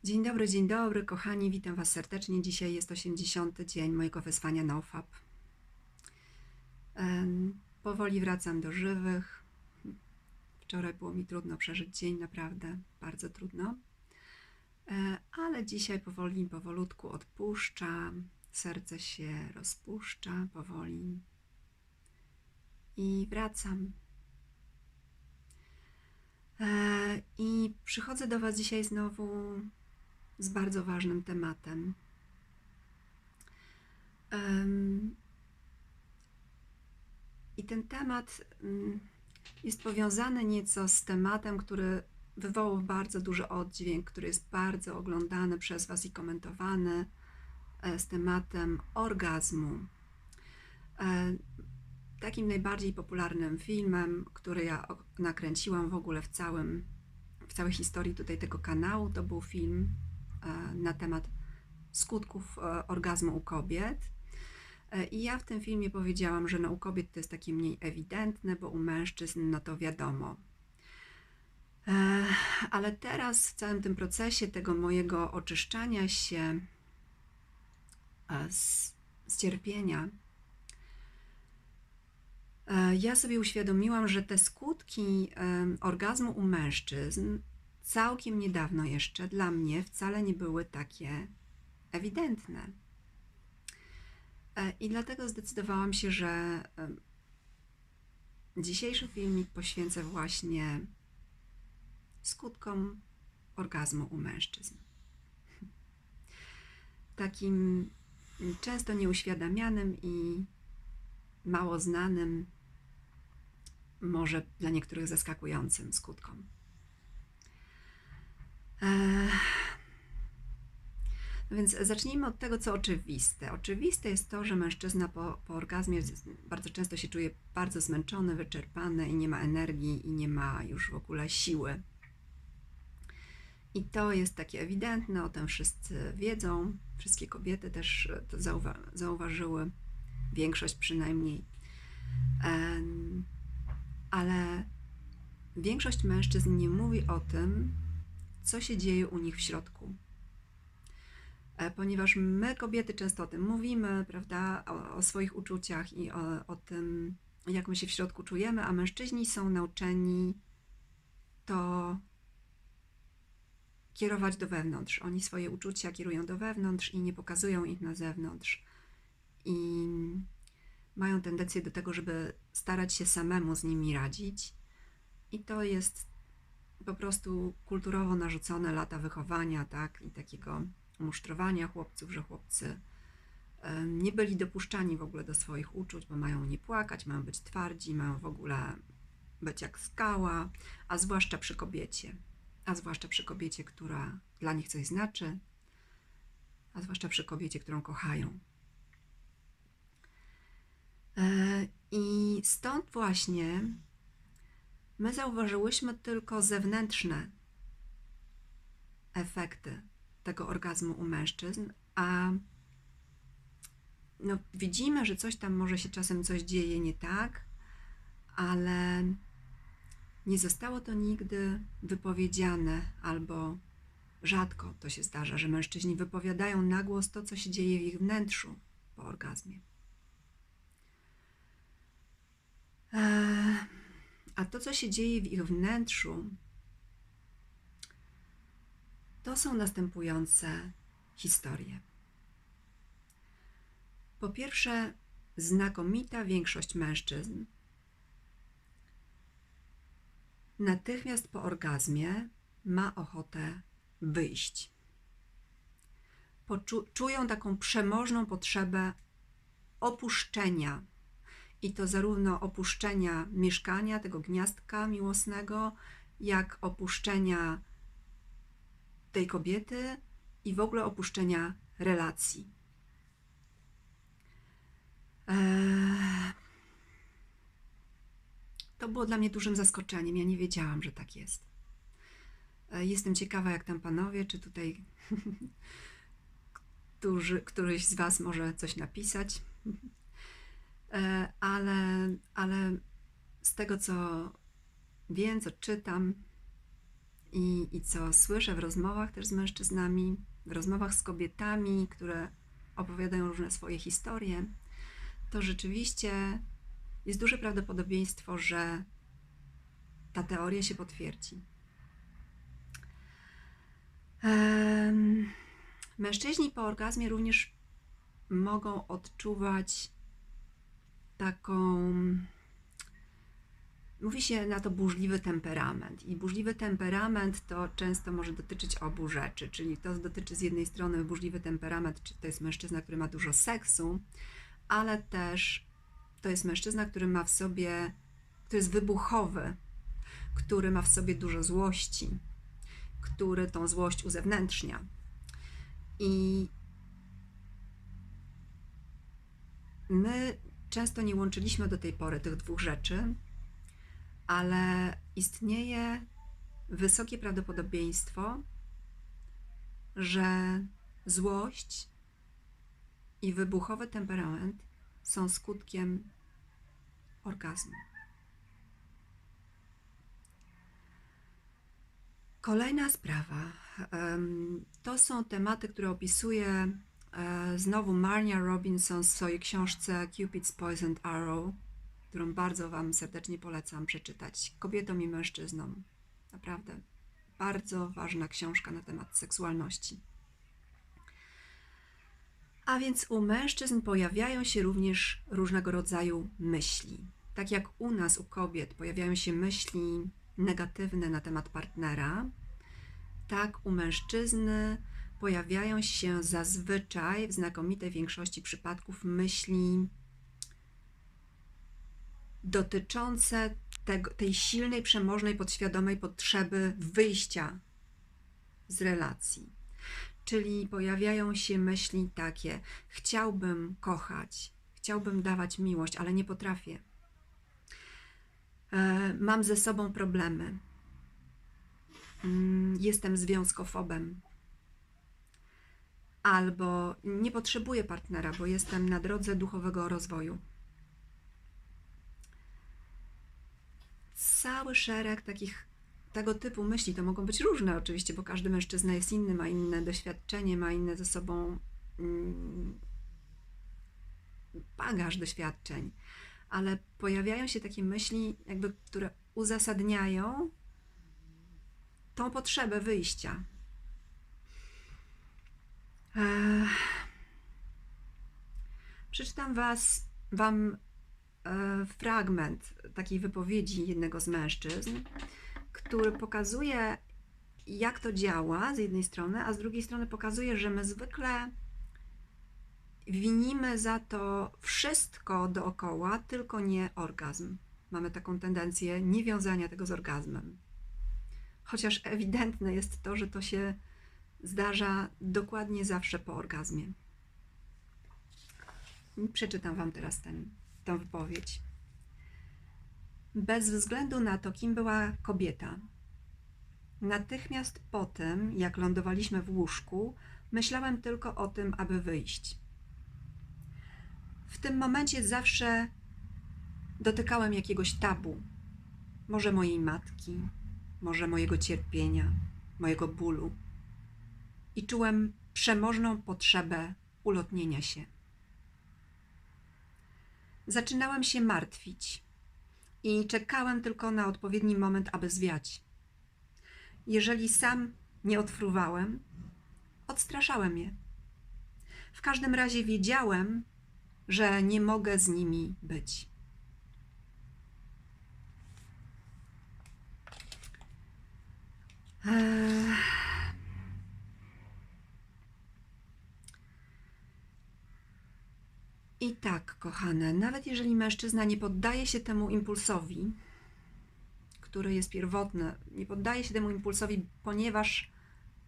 Dzień dobry, kochani, witam Was serdecznie. Dzisiaj jest 80. dzień mojego wezwania NoFap. Powoli wracam do żywych. Wczoraj było mi trudno przeżyć dzień, naprawdę bardzo trudno. Ale dzisiaj powolutku odpuszczam. Serce się rozpuszcza powoli i wracam. I przychodzę do Was dzisiaj znowu z bardzo ważnym tematem. I ten temat jest powiązany nieco z tematem, który wywołał bardzo duży oddźwięk, który jest bardzo oglądany przez Was i komentowany, z tematem orgazmu. Takim najbardziej popularnym filmem, który ja nakręciłam w ogóle w całej historii tutaj tego kanału, to był film na temat skutków orgazmu u kobiet. I ja w tym filmie powiedziałam, że u kobiet to jest takie mniej ewidentne, bo u mężczyzn no to wiadomo. Ale teraz w całym tym procesie tego mojego oczyszczania się z cierpienia, ja sobie uświadomiłam, że te skutki orgazmu u mężczyzn całkiem niedawno jeszcze dla mnie wcale nie były takie ewidentne. I dlatego zdecydowałam się, że dzisiejszy filmik poświęcę właśnie skutkom orgazmu u mężczyzn. Takim często nieuświadamianym i mało znanym, może dla niektórych zaskakującym skutkom. No więc zacznijmy od tego, co oczywiste. Oczywiste jest to, że mężczyzna po orgazmie bardzo często się czuje bardzo zmęczony, wyczerpany i nie ma energii i nie ma już w ogóle siły. I to jest takie ewidentne, o tym wszyscy wiedzą, wszystkie kobiety też to zauważyły, większość przynajmniej. Ale większość mężczyzn nie mówi o tym, co się dzieje u nich w środku. Ponieważ my, kobiety, często o tym mówimy, prawda, o swoich uczuciach i o tym, jak my się w środku czujemy, a mężczyźni są nauczeni to kierować do wewnątrz. Oni swoje uczucia kierują do wewnątrz i nie pokazują ich na zewnątrz. I mają tendencję do tego, żeby starać się samemu z nimi radzić. I to jest po prostu kulturowo narzucone lata wychowania, tak, i takiego musztrowania chłopców, że chłopcy nie byli dopuszczani w ogóle do swoich uczuć, bo mają nie płakać, mają być twardzi, mają w ogóle być jak skała, a zwłaszcza przy kobiecie, która dla nich coś znaczy, a zwłaszcza przy kobiecie, którą kochają. I stąd właśnie my zauważyłyśmy tylko zewnętrzne efekty tego orgazmu u mężczyzn, a no, widzimy, że coś tam może się czasem coś dzieje nie tak, ale nie zostało to nigdy wypowiedziane, albo rzadko to się zdarza, że mężczyźni wypowiadają na głos to, co się dzieje w ich wnętrzu po orgazmie. A to, co się dzieje w ich wnętrzu, to są następujące historie. Po pierwsze, znakomita większość mężczyzn natychmiast po orgazmie ma ochotę wyjść. Czują taką przemożną potrzebę opuszczenia. I to zarówno opuszczenia mieszkania, tego gniazdka miłosnego, jak opuszczenia tej kobiety i w ogóle opuszczenia relacji. To było dla mnie dużym zaskoczeniem. Ja nie wiedziałam, że tak jest. Jestem ciekawa, jak tam panowie, czy tutaj któryś z Was może coś napisać. Ale z tego, co wiem, co czytam, i co słyszę w rozmowach też z mężczyznami, w rozmowach z kobietami, które opowiadają różne swoje historie, to rzeczywiście jest duże prawdopodobieństwo, że ta teoria się potwierdzi. Mężczyźni po orgazmie również mogą odczuwać taką, mówi się na to burzliwy temperament. I burzliwy temperament to często może dotyczyć obu rzeczy, czyli to dotyczy z jednej strony burzliwy temperament, czy to jest mężczyzna, który ma dużo seksu, ale też to jest mężczyzna, który ma w sobie, który jest wybuchowy, który ma w sobie dużo złości, który tą złość uzewnętrznia. I my często nie łączyliśmy do tej pory tych dwóch rzeczy, ale istnieje wysokie prawdopodobieństwo, że złość i wybuchowy temperament są skutkiem orgazmu. Kolejna sprawa. To są tematy, które opisuje znowu Marnia Robinson w swojej książce Cupid's Poisoned Arrow, którą bardzo Wam serdecznie polecam przeczytać, kobietom i mężczyznom. Naprawdę bardzo ważna książka na temat seksualności. A więc u mężczyzn pojawiają się również różnego rodzaju myśli. Tak jak u nas, u kobiet, pojawiają się myśli negatywne na temat partnera, tak u mężczyzny pojawiają się zazwyczaj, w znakomitej większości przypadków, myśli dotyczące tej silnej, przemożnej, podświadomej potrzeby wyjścia z relacji. Czyli pojawiają się myśli takie: chciałbym kochać, chciałbym dawać miłość, ale nie potrafię. Mam ze sobą problemy. Jestem związkofobem. Albo nie potrzebuję partnera, bo jestem na drodze duchowego rozwoju. Cały szereg tego typu myśli, to mogą być różne oczywiście, bo każdy mężczyzna jest inny, ma inne doświadczenie, ma inne ze sobą bagaż doświadczeń, ale pojawiają się takie myśli, które uzasadniają tą potrzebę wyjścia. Przeczytam Wam fragment takiej wypowiedzi jednego z mężczyzn, który pokazuje, jak to działa z jednej strony, a z drugiej strony pokazuje, że my zwykle winimy za to wszystko dookoła, tylko nie orgazm. Mamy taką tendencję niewiązania tego z orgazmem. Chociaż ewidentne jest to, że to się zdarza dokładnie zawsze po orgazmie. Przeczytam Wam teraz tę wypowiedź. Bez względu na to, kim była kobieta, natychmiast po tym, jak lądowaliśmy w łóżku, myślałem tylko o tym, aby wyjść. W tym momencie zawsze dotykałem jakiegoś tabu, może mojej matki, może mojego cierpienia, mojego bólu, i czułem przemożną potrzebę ulotnienia się. Zaczynałem się martwić i czekałem tylko na odpowiedni moment, aby zwiać. Jeżeli sam nie odfruwałem, odstraszałem je. W każdym razie wiedziałem, że nie mogę z nimi być. I tak, kochane, nawet jeżeli mężczyzna nie poddaje się temu impulsowi, który jest pierwotny, nie poddaje się temu impulsowi, ponieważ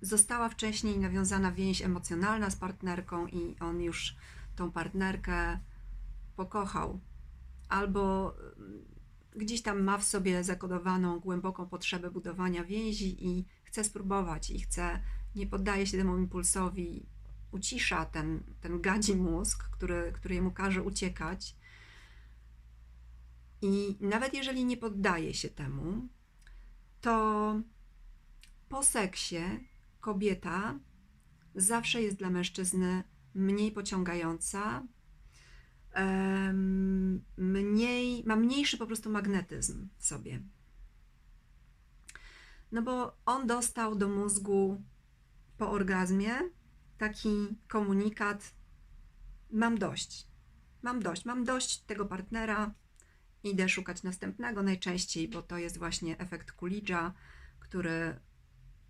została wcześniej nawiązana więź emocjonalna z partnerką i on już tą partnerkę pokochał, albo gdzieś tam ma w sobie zakodowaną głęboką potrzebę budowania więzi i chce spróbować i nie poddaje się temu impulsowi, ucisza ten gadzi mózg, który jemu każe uciekać. I nawet jeżeli nie poddaje się temu, to po seksie kobieta zawsze jest dla mężczyzny mniej pociągająca, ma mniejszy po prostu magnetyzm w sobie. No bo on dostał do mózgu po orgazmie taki komunikat: mam dość, mam dość tego partnera, idę szukać następnego najczęściej, bo to jest właśnie efekt Coolidge'a,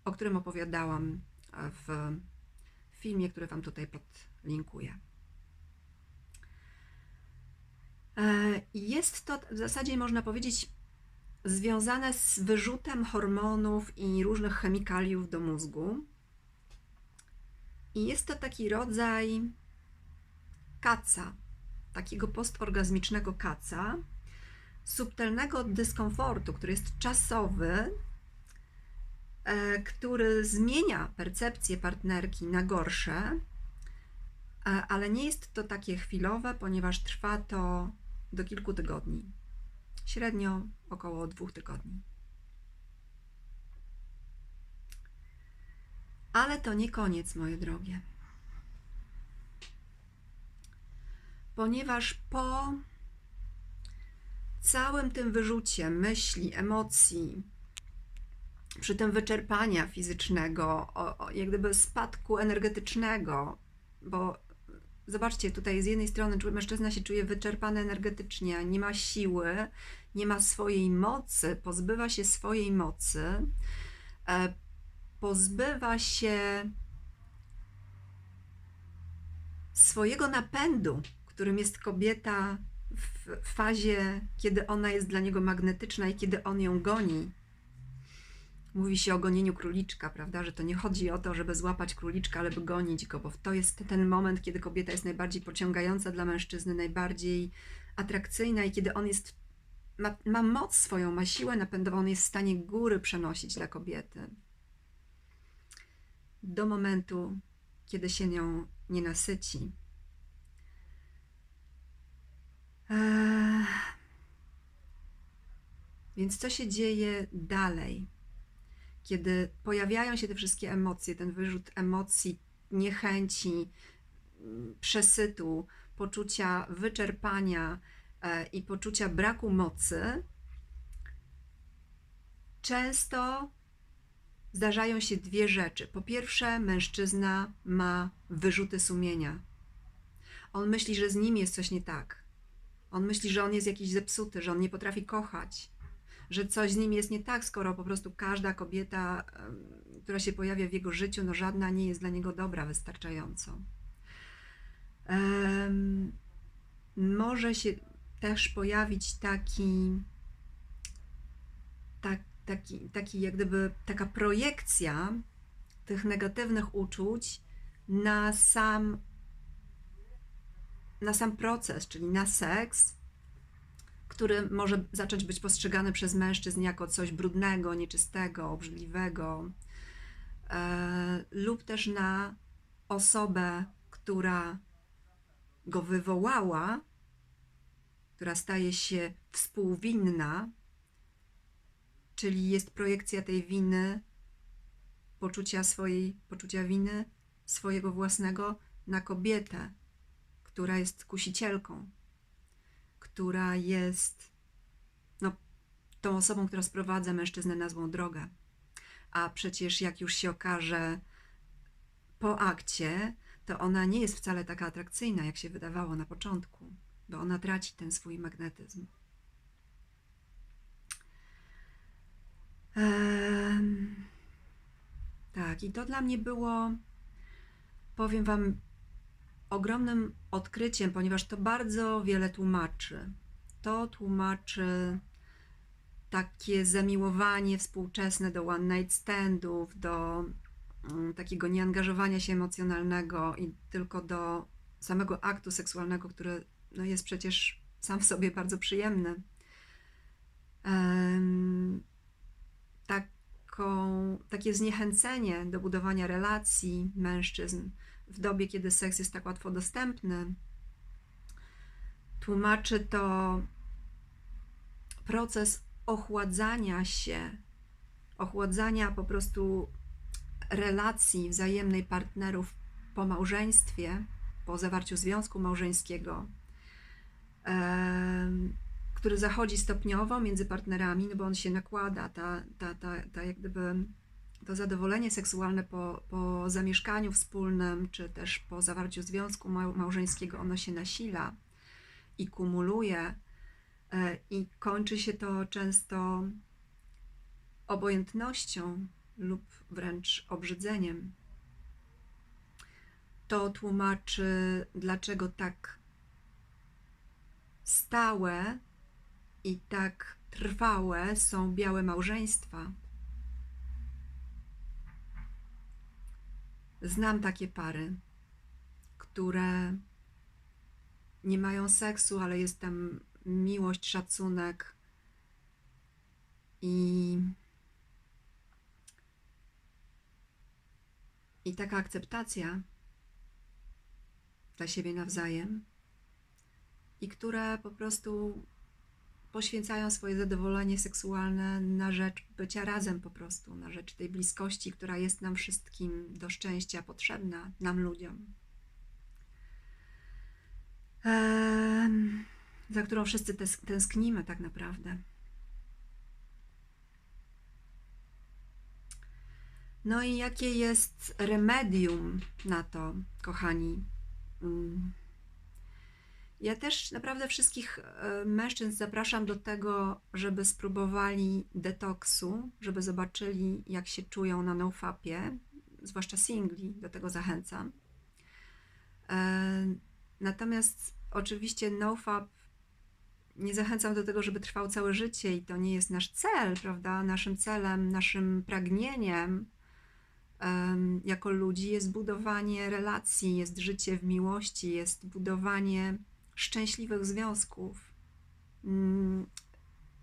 o którym opowiadałam w filmie, który Wam tutaj podlinkuję. Jest to w zasadzie, można powiedzieć, związane z wyrzutem hormonów i różnych chemikaliów do mózgu. I jest to taki rodzaj kaca, takiego postorgazmicznego kaca, subtelnego dyskomfortu, który jest czasowy, który zmienia percepcję partnerki na gorsze, ale nie jest to takie chwilowe, ponieważ trwa to do kilku tygodni. Średnio około 2 tygodni. Ale to nie koniec, moje drogie. Ponieważ po całym tym wyrzucie myśli, emocji, przy tym wyczerpania fizycznego, jak gdyby spadku energetycznego, bo zobaczcie, tutaj z jednej strony mężczyzna się czuje wyczerpany energetycznie, nie ma siły, nie ma swojej mocy, pozbywa się swojej mocy, pozbywa się swojego napędu, którym jest kobieta w fazie, kiedy ona jest dla niego magnetyczna i kiedy on ją goni. Mówi się o gonieniu króliczka, prawda, że to nie chodzi o to, żeby złapać króliczka, ale by gonić go, bo to jest ten moment, kiedy kobieta jest najbardziej pociągająca dla mężczyzny, najbardziej atrakcyjna i kiedy on jest, ma moc swoją, ma siłę napędową, on jest w stanie góry przenosić dla kobiety. Do momentu, kiedy się nią nie nasyci. Więc co się dzieje dalej? Kiedy pojawiają się te wszystkie emocje, ten wyrzut emocji, niechęci, przesytu, poczucia wyczerpania i poczucia braku mocy, często zdarzają się 2 rzeczy. Po pierwsze, mężczyzna ma wyrzuty sumienia. On myśli, że z nim jest coś nie tak. On myśli, że on jest jakiś zepsuty, że on nie potrafi kochać, że coś z nim jest nie tak, skoro po prostu każda kobieta, która się pojawia w jego życiu, no żadna nie jest dla niego dobra wystarczająco. Może się też pojawić taki jak gdyby taka projekcja tych negatywnych uczuć na sam proces, czyli na seks, który może zacząć być postrzegany przez mężczyzn jako coś brudnego, nieczystego, obrzydliwego, lub też na osobę, która go wywołała, która staje się współwinna, czyli jest projekcja tej winy, poczucia winy swojego własnego na kobietę, która jest kusicielką, która jest tą osobą, która sprowadza mężczyznę na złą drogę. A przecież jak już się okaże po akcie, to ona nie jest wcale taka atrakcyjna, jak się wydawało na początku, bo ona traci ten swój magnetyzm. Tak, i to dla mnie było, powiem Wam, ogromnym odkryciem, ponieważ to bardzo wiele tłumaczy. To tłumaczy takie zamiłowanie współczesne do one night standów, do takiego nieangażowania się emocjonalnego i tylko do samego aktu seksualnego, który jest przecież sam w sobie bardzo przyjemny. Takie zniechęcenie do budowania relacji mężczyzn w dobie, kiedy seks jest tak łatwo dostępny. Tłumaczy to proces ochładzania się ochładzania po prostu relacji wzajemnej partnerów po małżeństwie, po zawarciu związku małżeńskiego, który zachodzi stopniowo między partnerami, no bo on się nakłada, jak gdyby to zadowolenie seksualne po zamieszkaniu wspólnym, czy też po zawarciu związku małżeńskiego, ono się nasila i kumuluje i kończy się to często obojętnością lub wręcz obrzydzeniem. To tłumaczy, dlaczego tak stałe i tak trwałe są białe małżeństwa. Znam takie pary, które nie mają seksu, ale jest tam miłość, szacunek i taka akceptacja dla siebie nawzajem, i które po prostu poświęcają swoje zadowolenie seksualne na rzecz bycia razem, po prostu na rzecz tej bliskości, która jest nam wszystkim do szczęścia potrzebna, nam ludziom, za którą wszyscy tęsknimy tak naprawdę. No i jakie jest remedium na to, kochani? Ja też naprawdę wszystkich mężczyzn zapraszam do tego, żeby spróbowali detoksu, żeby zobaczyli, jak się czują na nofapie, zwłaszcza singli, do tego zachęcam. Natomiast oczywiście nofap nie zachęcam do tego, żeby trwał całe życie, i to nie jest nasz cel, prawda? Naszym celem, naszym pragnieniem jako ludzi jest budowanie relacji, jest życie w miłości, jest budowanie szczęśliwych związków,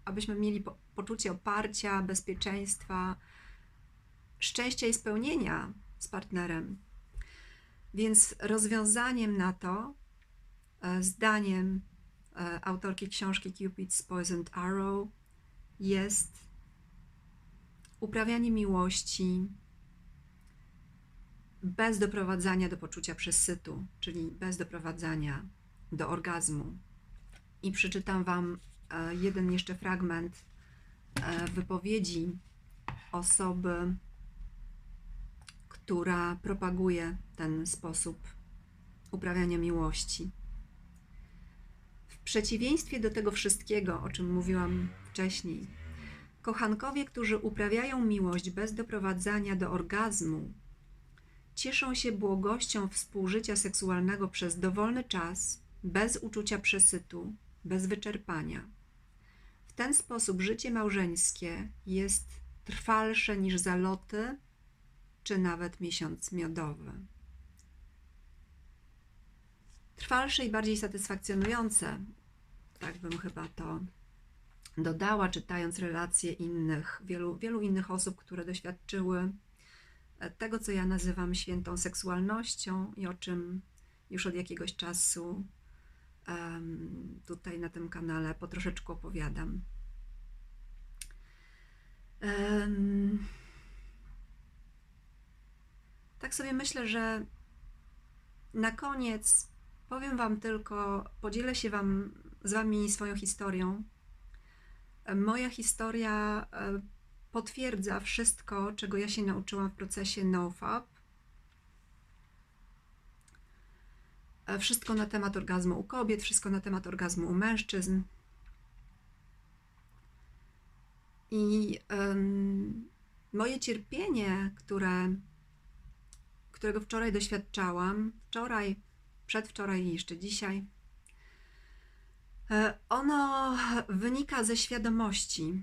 abyśmy mieli poczucie oparcia, bezpieczeństwa, szczęścia i spełnienia z partnerem. Więc rozwiązaniem na to, zdaniem autorki książki Cupid's Poisoned Arrow, jest uprawianie miłości bez doprowadzania do poczucia przesytu, czyli bez doprowadzania do orgazmu. I przeczytam Wam jeden jeszcze fragment wypowiedzi osoby, która propaguje ten sposób uprawiania miłości. W przeciwieństwie do tego wszystkiego, o czym mówiłam wcześniej, kochankowie, którzy uprawiają miłość bez doprowadzania do orgazmu, cieszą się błogością współżycia seksualnego przez dowolny czas, bez uczucia przesytu, bez wyczerpania. W ten sposób życie małżeńskie jest trwalsze niż zaloty, czy nawet miesiąc miodowy. Trwalsze i bardziej satysfakcjonujące, tak bym chyba to dodała, czytając relacje wielu innych osób, które doświadczyły tego, co ja nazywam świętą seksualnością i o czym już od jakiegoś czasu tutaj na tym kanale po troszeczku opowiadam. Tak sobie myślę, że na koniec powiem Wam tylko, podzielę się z Wami swoją historią. Moja historia potwierdza wszystko, czego ja się nauczyłam w procesie NoFap. Wszystko na temat orgazmu u kobiet, wszystko na temat orgazmu u mężczyzn. I moje cierpienie, którego wczoraj doświadczałam, przedwczoraj i jeszcze dzisiaj, ono wynika ze świadomości.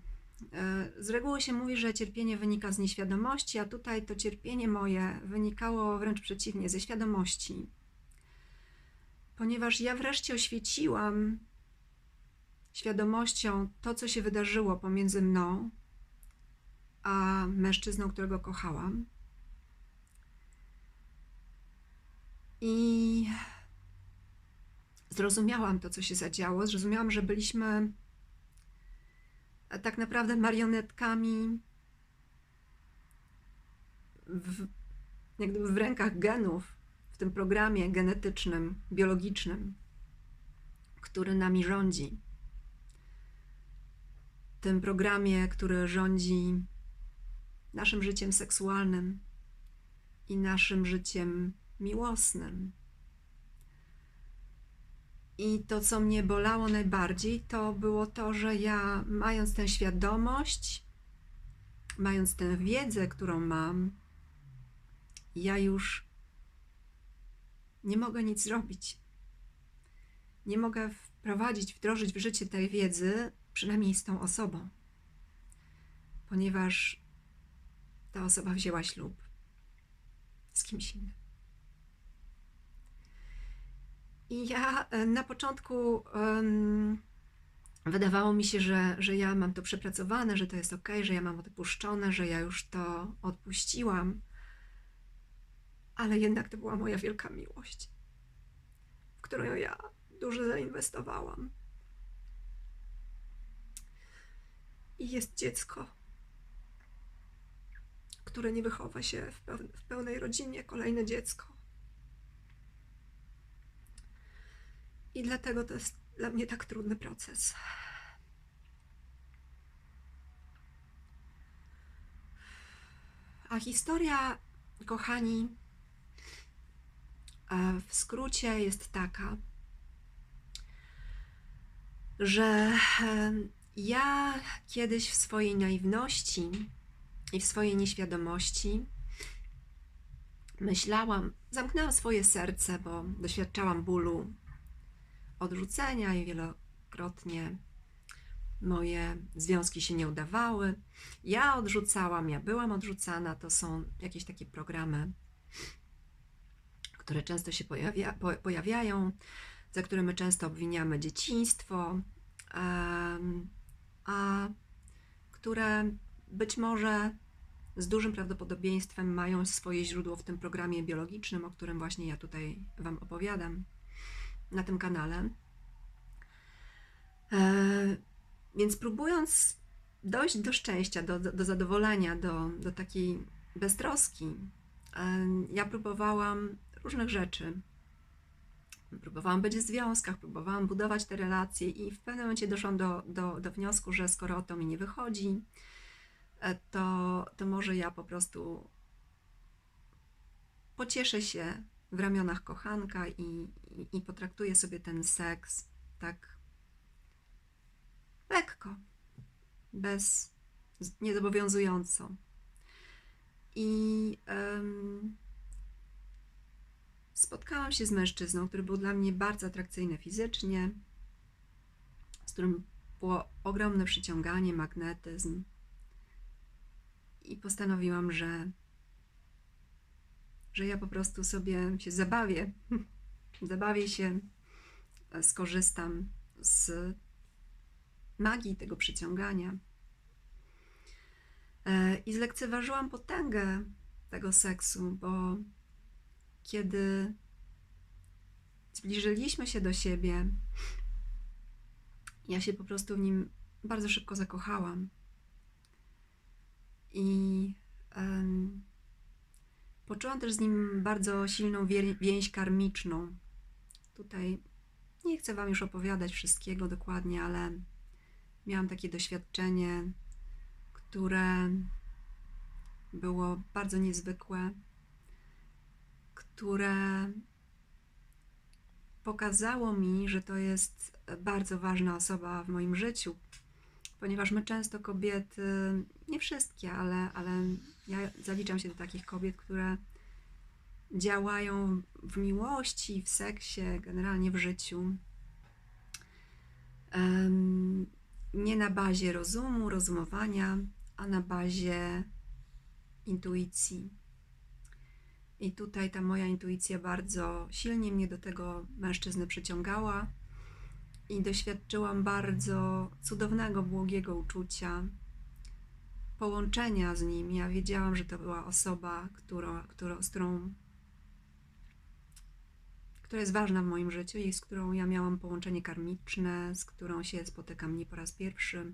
Z reguły się mówi, że cierpienie wynika z nieświadomości, a tutaj to cierpienie moje wynikało wręcz przeciwnie, ze świadomości. Ponieważ ja wreszcie oświeciłam świadomością to, co się wydarzyło pomiędzy mną a mężczyzną, którego kochałam. I zrozumiałam to, co się zadziało. Zrozumiałam, że byliśmy tak naprawdę marionetkami jak gdyby w rękach genów, w tym programie genetycznym, biologicznym, który nami rządzi. Tym programie, który rządzi naszym życiem seksualnym i naszym życiem miłosnym. I to, co mnie bolało najbardziej, to było to, że ja, mając tę świadomość, mając tę wiedzę, którą mam, ja już nie mogę nic zrobić. Nie mogę wprowadzić, wdrożyć w życie tej wiedzy, przynajmniej z tą osobą, ponieważ ta osoba wzięła ślub z kimś innym. I ja na początku wydawało mi się, że ja mam to przepracowane, że to jest okej, że ja mam odpuszczone, że ja już to odpuściłam, ale jednak to była moja wielka miłość, w którą ja dużo zainwestowałam. I jest dziecko, które nie wychowa się w pełnej rodzinie, kolejne dziecko. I dlatego to jest dla mnie tak trudny proces. A historia, kochani, w skrócie jest taka, że ja kiedyś w swojej naiwności i w swojej nieświadomości myślałam, zamknęłam swoje serce, bo doświadczałam bólu odrzucenia i wielokrotnie moje związki się nie udawały. Ja odrzucałam, ja byłam odrzucana. To są jakieś takie programy, które często się pojawiają, za które my często obwiniamy dzieciństwo, a które być może z dużym prawdopodobieństwem mają swoje źródło w tym programie biologicznym, o którym właśnie ja tutaj Wam opowiadam na tym kanale. Więc próbując dojść do szczęścia, do zadowolenia, do takiej beztroski, ja próbowałam różnych rzeczy. Próbowałam być w związkach, próbowałam budować te relacje i w pewnym momencie doszłam do wniosku, że skoro to mi nie wychodzi, to może ja po prostu pocieszę się w ramionach kochanka i potraktuję sobie ten seks tak lekko, niezobowiązująco. I spotkałam się z mężczyzną, który był dla mnie bardzo atrakcyjny fizycznie, z którym było ogromne przyciąganie, magnetyzm. I postanowiłam, że ja po prostu sobie się zabawię się, skorzystam z magii tego przyciągania. I zlekceważyłam potęgę tego seksu, bo kiedy zbliżyliśmy się do siebie, ja się po prostu w nim bardzo szybko zakochałam. I poczułam też z nim bardzo silną więź karmiczną. Tutaj nie chcę Wam już opowiadać wszystkiego dokładnie, ale miałam takie doświadczenie, które było bardzo niezwykłe, które pokazało mi, że to jest bardzo ważna osoba w moim życiu, ponieważ my często kobiety, nie wszystkie, ale ja zaliczam się do takich kobiet, które działają w miłości, w seksie, generalnie w życiu, nie na bazie rozumu, rozumowania, a na bazie intuicji. I tutaj ta moja intuicja bardzo silnie mnie do tego mężczyzny przyciągała i doświadczyłam bardzo cudownego, błogiego uczucia, połączenia z nim. Ja wiedziałam, że to była osoba, która jest ważna w moim życiu i z którą ja miałam połączenie karmiczne, z którą się spotykam nie po raz pierwszy.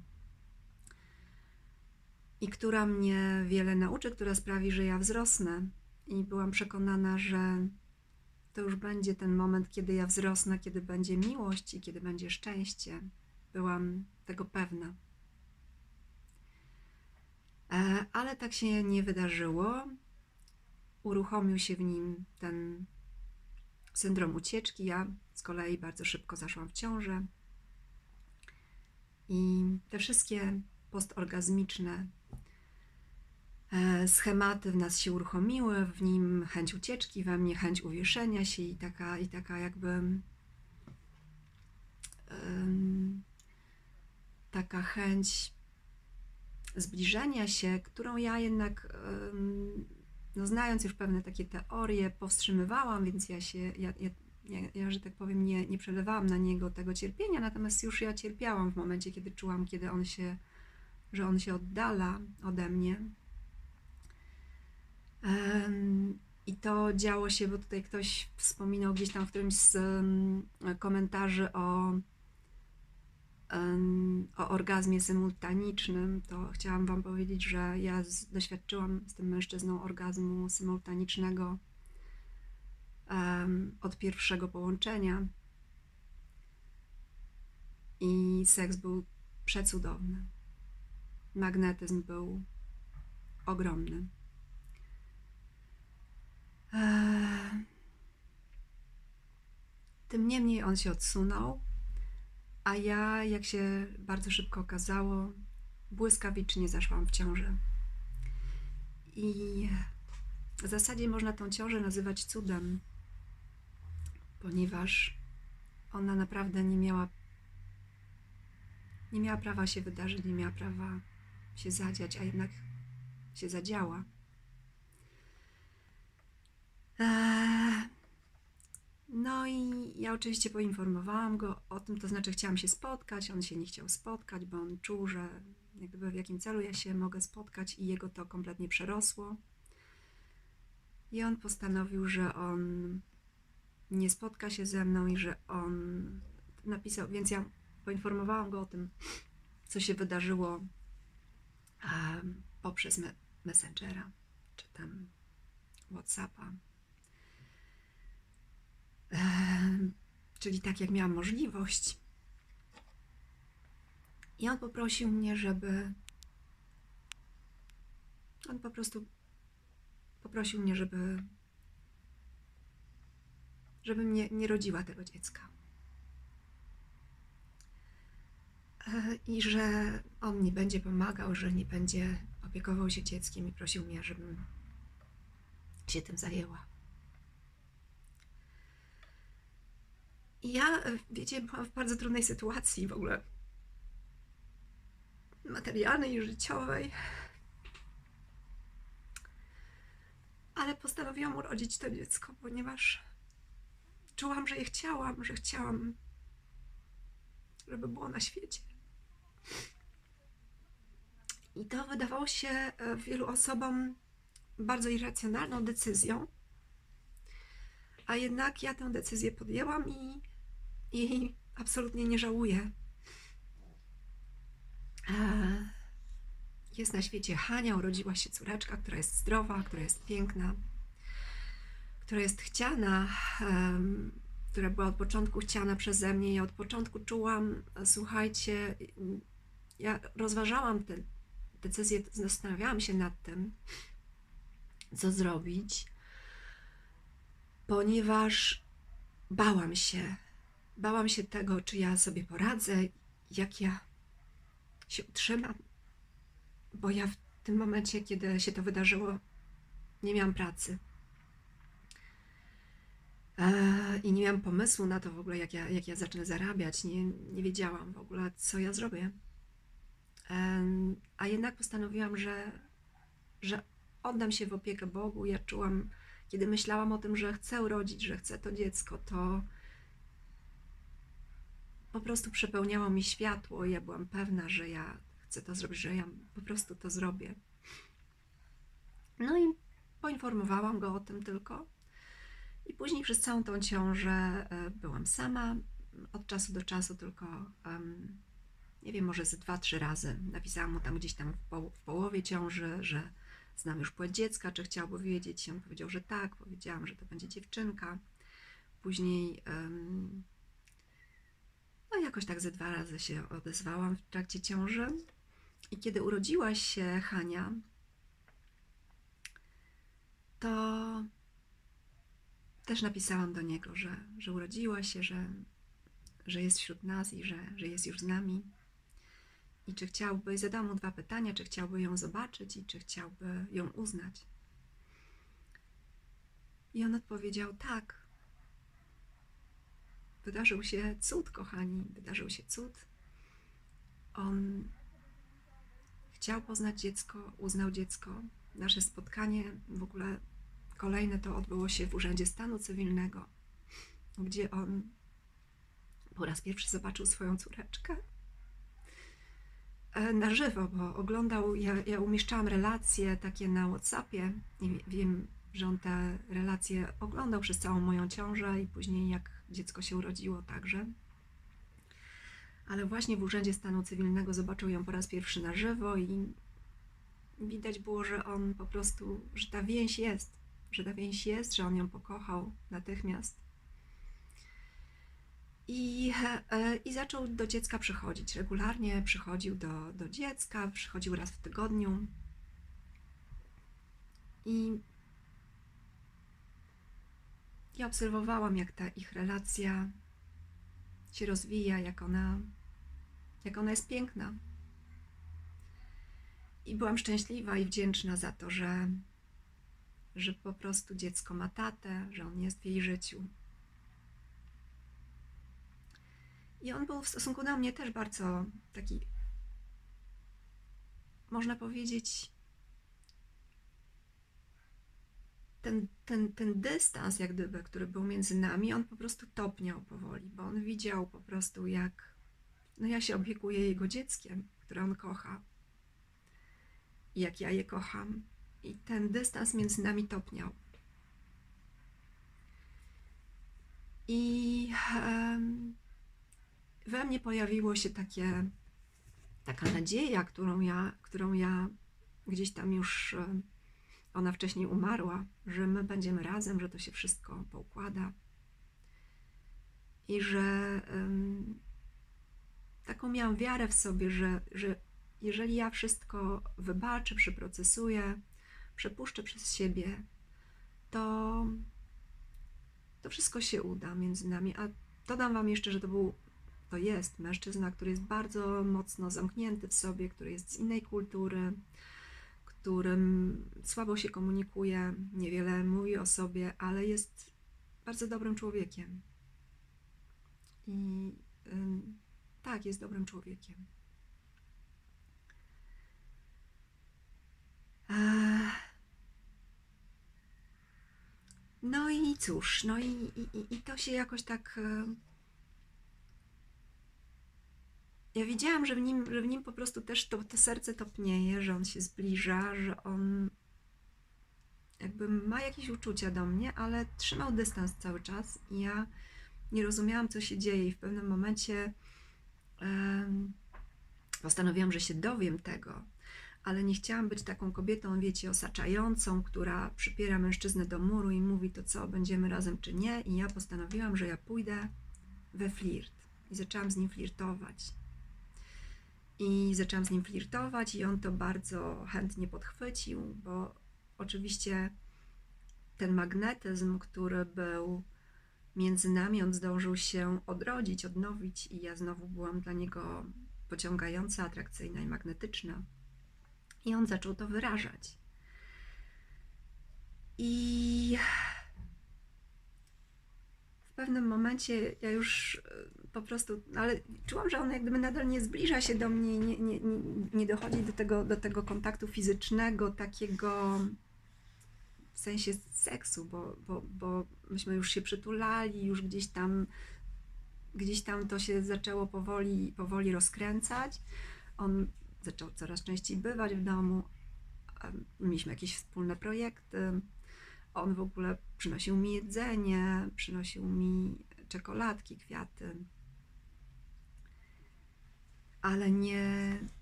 i która mnie wiele nauczy, która sprawi, że ja wzrosnę. I byłam przekonana, że to już będzie ten moment, kiedy ja wzrosnę, kiedy będzie miłość i kiedy będzie szczęście. Byłam tego pewna. Ale tak się nie wydarzyło. Uruchomił się w nim ten syndrom ucieczki. Ja z kolei bardzo szybko zaszłam w ciążę. I te wszystkie postorgazmiczne schematy w nas się uruchomiły, w nim chęć ucieczki, we mnie chęć uwieszenia się i taka jakby taka chęć zbliżenia się, którą ja jednak, no znając już pewne takie teorie, powstrzymywałam, więc ja że tak powiem, nie przelewałam na niego tego cierpienia, natomiast już ja cierpiałam w momencie, kiedy czułam, że on się oddala ode mnie. I to działo się, bo tutaj ktoś wspominał gdzieś tam w którymś z komentarzy o orgazmie symultanicznym, to chciałam Wam powiedzieć, że ja doświadczyłam z tym mężczyzną orgazmu symultanicznego od pierwszego połączenia i seks był przecudowny. Magnetyzm był ogromny. Tym niemniej on się odsunął, a ja, jak się bardzo szybko okazało, błyskawicznie zaszłam w ciążę. I w zasadzie można tą ciążę nazywać cudem, ponieważ ona naprawdę nie miała prawa się wydarzyć, nie miała prawa się zadziać, a jednak się zadziała. No i ja oczywiście poinformowałam go o tym, to znaczy chciałam się spotkać, on się nie chciał spotkać, bo on czuł, że jakby w jakim celu ja się mogę spotkać i jego to kompletnie przerosło. I on postanowił, że on nie spotka się ze mną i że on napisał, więc ja poinformowałam go o tym, co się wydarzyło poprzez Messengera, czy tam WhatsAppa. Czyli tak jak miałam możliwość. I on poprosił mnie, on po prostu poprosił mnie, żebym nie rodziła tego dziecka. I że on mi będzie pomagał, że nie będzie opiekował się dzieckiem i prosił mnie, żebym się tym zajęła. I ja, wiecie, byłam w bardzo trudnej sytuacji w ogóle materialnej i życiowej. Ale postanowiłam urodzić to dziecko, ponieważ czułam, że je chciałam, żeby było na świecie. I to wydawało się wielu osobom bardzo irracjonalną decyzją, a jednak ja tę decyzję podjęłam i absolutnie nie żałuję. Jest na świecie Hania, urodziła się córeczka, która jest zdrowa, która jest piękna, która jest chciana, która była od początku chciana przeze mnie. Ja od początku czułam, słuchajcie, ja rozważałam tę decyzję, zastanawiałam się nad tym, co zrobić, ponieważ bałam się tego, czy ja sobie poradzę, jak ja się utrzymam, bo ja w tym momencie, kiedy się to wydarzyło, nie miałam pracy. I nie miałam pomysłu na to w ogóle, jak ja zacznę zarabiać. Nie wiedziałam w ogóle, co ja zrobię. A jednak postanowiłam, że oddam się w opiekę Bogu. Ja czułam, kiedy myślałam o tym, że chcę urodzić, że chcę to dziecko, to po prostu przepełniało mi światło. Ja byłam pewna, że ja chcę to zrobić, że ja po prostu to zrobię. No i poinformowałam go o tym tylko. I później przez całą tą ciążę byłam sama. Od czasu do czasu tylko nie wiem, może ze 2-3 razy. Napisałam mu tam gdzieś tam w połowie ciąży, że znam już płeć dziecka, czy chciałby wiedzieć. I on powiedział, że tak. Powiedziałam, że to będzie dziewczynka. Później no jakoś tak ze 2 razy się odezwałam w trakcie ciąży. I kiedy urodziła się Hania, to też napisałam do niego, że urodziła się, że jest wśród nas i że jest już z nami. I czy chciałby, zadałam mu 2 pytania, czy chciałby ją zobaczyć i czy chciałby ją uznać. I on odpowiedział tak. Wydarzył się cud, kochani, wydarzył się cud. On chciał poznać dziecko, uznał dziecko. Nasze spotkanie, w ogóle kolejne, to odbyło się w Urzędzie Stanu Cywilnego, gdzie on po raz pierwszy zobaczył swoją córeczkę na żywo, bo oglądał, ja umieszczałam relacje takie na WhatsAppie i wiem, że on te relacje oglądał przez całą moją ciążę i później jak dziecko się urodziło także. Ale właśnie w Urzędzie Stanu Cywilnego zobaczył ją po raz pierwszy na żywo i widać było, że on po prostu, że ta więź jest, że on ją pokochał natychmiast. I zaczął do dziecka przychodzić. Regularnie przychodził do dziecka, przychodził raz w tygodniu. I ja obserwowałam, jak ta ich relacja się rozwija, jak ona jest piękna. I byłam szczęśliwa i wdzięczna za to, że po prostu dziecko ma tatę, że on jest w jej życiu. I on był w stosunku do mnie też bardzo taki, można powiedzieć, ten dystans, jak gdyby, który był między nami, on po prostu topniał powoli, bo on widział po prostu, jak ja się opiekuję jego dzieckiem, które on kocha, i jak ja je kocham. I ten dystans między nami topniał. I we mnie pojawiło się taka nadzieja, którą ja gdzieś tam już, ona wcześniej umarła, że my będziemy razem, że to się wszystko poukłada. I że taką miałam wiarę w sobie, że jeżeli ja wszystko wybaczę, przeprocesuję, przepuszczę przez siebie, to wszystko się uda między nami. A dodam wam jeszcze, że to jest mężczyzna, który jest bardzo mocno zamknięty w sobie, który jest z innej kultury, którym słabo się komunikuje, niewiele mówi o sobie, ale jest bardzo dobrym człowiekiem. I tak, jest dobrym człowiekiem. No i cóż, i to się jakoś tak... Ja widziałam, że w nim po prostu też to serce topnieje, że on się zbliża, że on jakby ma jakieś uczucia do mnie, ale trzymał dystans cały czas i ja nie rozumiałam, co się dzieje, i w pewnym momencie postanowiłam, że się dowiem tego, ale nie chciałam być taką kobietą, wiecie, osaczającą, która przypiera mężczyznę do muru i mówi, to co, będziemy razem czy nie, i ja postanowiłam, że ja pójdę we flirt i zaczęłam z nim flirtować. I on to bardzo chętnie podchwycił, bo oczywiście ten magnetyzm, który był między nami, on zdążył się odrodzić, odnowić, i ja znowu byłam dla niego pociągająca, atrakcyjna i magnetyczna. I on zaczął to wyrażać. I w pewnym momencie ja już po prostu, ale czułam, że on jak gdyby nadal nie zbliża się do mnie, nie dochodzi do tego kontaktu fizycznego, takiego w sensie seksu, bo myśmy już się przytulali, już gdzieś tam to się zaczęło powoli rozkręcać. On zaczął coraz częściej bywać w domu, mieliśmy jakieś wspólne projekty, on w ogóle przynosił mi jedzenie, przynosił mi czekoladki, kwiaty. ale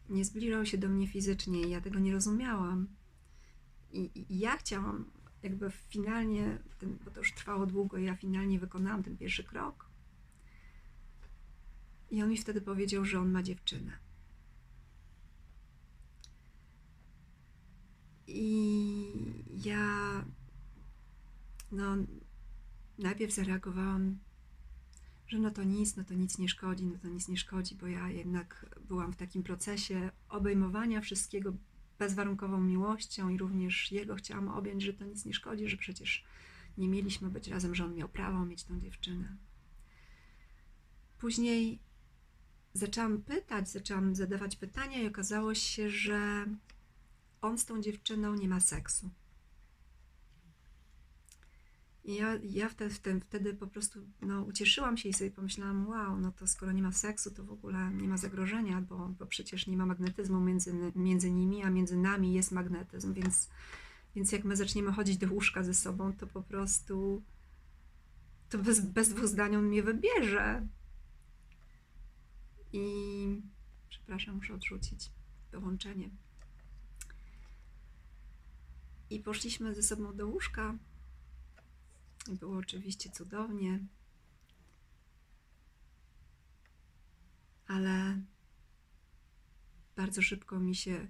nie zbliżał się do mnie fizycznie i ja tego nie rozumiałam. I ja chciałam jakby finalnie, bo to już trwało długo, ja finalnie wykonałam ten pierwszy krok. I on mi wtedy powiedział, że on ma dziewczynę. I ja najpierw zareagowałam, że no to nic nie szkodzi, bo ja jednak byłam w takim procesie obejmowania wszystkiego bezwarunkową miłością i również jego chciałam objąć, że to nic nie szkodzi, że przecież nie mieliśmy być razem, że on miał prawo mieć tą dziewczynę. Później zaczęłam zadawać pytania i okazało się, że on z tą dziewczyną nie ma seksu. I ja wtedy po prostu ucieszyłam się i sobie pomyślałam, wow, no to skoro nie ma seksu, to w ogóle nie ma zagrożenia, bo przecież nie ma magnetyzmu między nimi, a między nami jest magnetyzm, więc jak my zaczniemy chodzić do łóżka ze sobą, to po prostu to bez dwóch zdań on mnie wybierze. I przepraszam, muszę odrzucić połączenie. I poszliśmy ze sobą do łóżka. I było oczywiście cudownie. Ale bardzo szybko mi się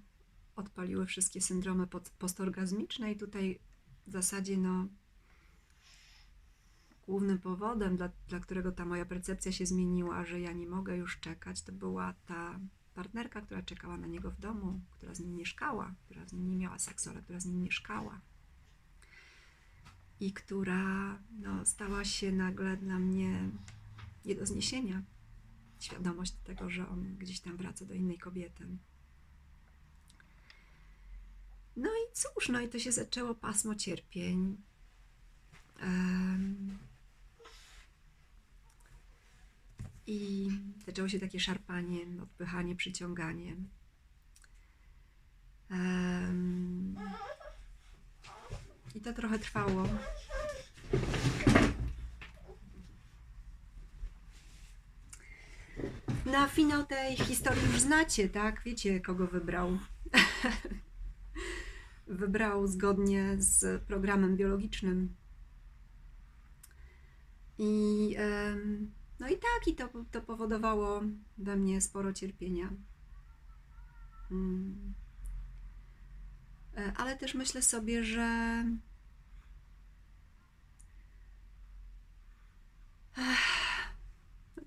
odpaliły wszystkie syndromy postorgazmiczne i tutaj w zasadzie głównym powodem, dla którego ta moja percepcja się zmieniła, że ja nie mogę już czekać, to była ta partnerka, która czekała na niego w domu, która z nim mieszkała, która z nim nie miała seksu, ale która z nim mieszkała. I która stała się nagle dla mnie nie do zniesienia. Świadomość tego, że on gdzieś tam wraca do innej kobiety. No i cóż, i to się zaczęło pasmo cierpień. I zaczęło się takie szarpanie, odpychanie, przyciąganie. I to trochę trwało. Na finał tej historii już znacie, tak? Wiecie, kogo wybrał. Wybrał zgodnie z programem biologicznym. I to powodowało we mnie sporo cierpienia. Ale też myślę sobie, że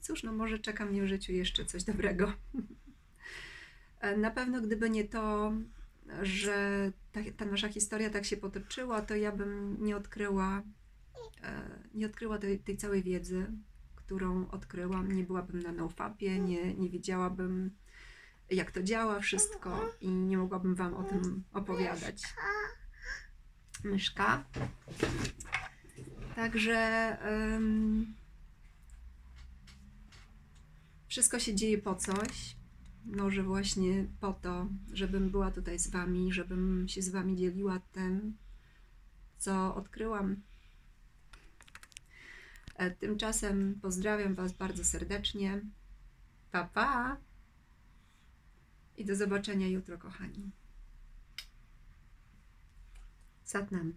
cóż, może czeka mnie w życiu jeszcze coś dobrego. Na pewno gdyby nie to, że ta nasza historia tak się potoczyła, to ja bym nie odkryła tej całej wiedzy, którą odkryłam. Nie byłabym na NoFapie, nie wiedziałabym, jak to działa wszystko i nie mogłabym Wam o tym opowiadać. Myszka. Także wszystko się dzieje po coś. Może właśnie po to, żebym była tutaj z Wami, żebym się z Wami dzieliła tym, co odkryłam. Tymczasem pozdrawiam Was bardzo serdecznie. Pa, pa! I do zobaczenia jutro, kochani. Sat Nam.